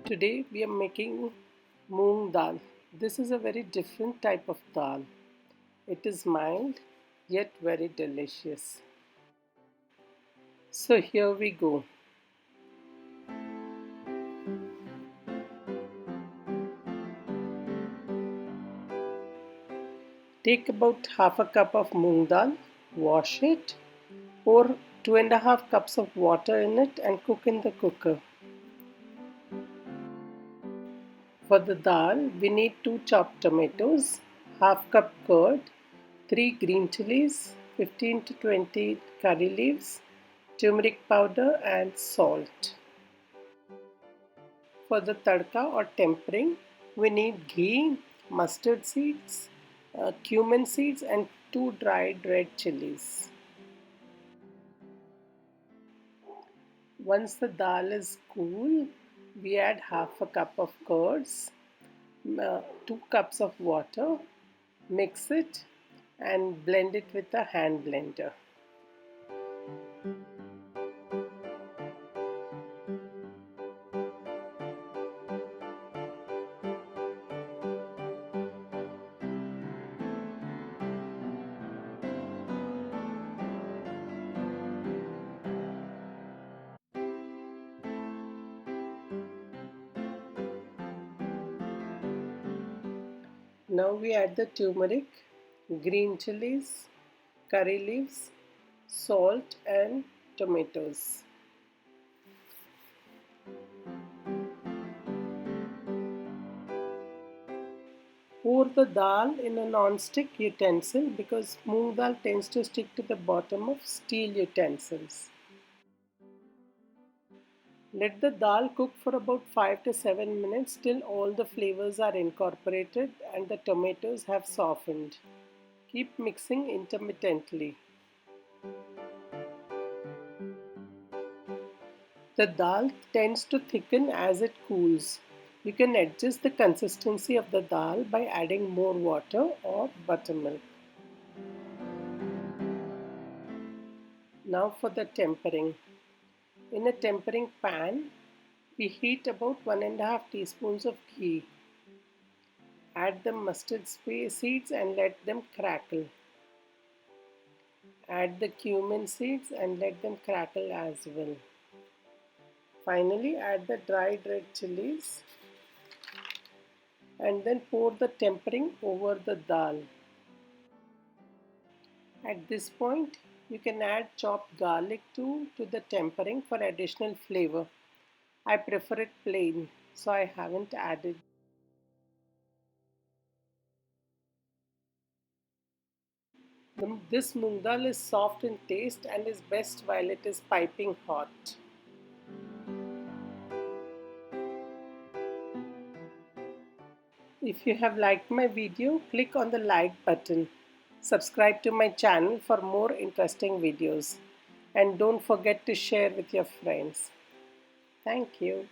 Today we are making Moong Dal. This is a very different type of dal. It is mild yet very delicious. So here we go. Take about half a cup of Moong Dal, wash it, pour 2.5 cups of water in it and cook in the cooker. For the dal, we need 2 chopped tomatoes, half cup curd, 3 green chilies, 15 to 20 curry leaves, turmeric powder and salt. For the tadka or tempering, we need ghee, mustard seeds, cumin seeds and 2 dried red chilies. Once the dal is cool, we add half a cup of curds, 2 cups of water, mix it and blend it with a hand blender. Now we add the turmeric, green chilies, curry leaves, salt and tomatoes. Pour the dal in a non-stick utensil because moong dal tends to stick to the bottom of steel utensils. Let the dal cook for about 5 to 7 minutes till all the flavors are incorporated and the tomatoes have softened. Keep mixing intermittently. The dal tends to thicken as it cools. You can adjust the consistency of the dal by adding more water or buttermilk. Now for the tempering. In a tempering pan, we heat about 1.5 teaspoons of ghee. Add the mustard seeds and let them crackle. Add the cumin seeds and let them crackle as well. Finally, add the dried red chilies and then pour the tempering over the dal. At this point, you can add chopped garlic too to the tempering for additional flavor. I prefer it plain, so I haven't added. This moong dal is soft in taste and is best while it is piping hot. If you have liked my video, click on the like button. Subscribe to my channel for more interesting videos. And don't forget to share with your friends. Thank you.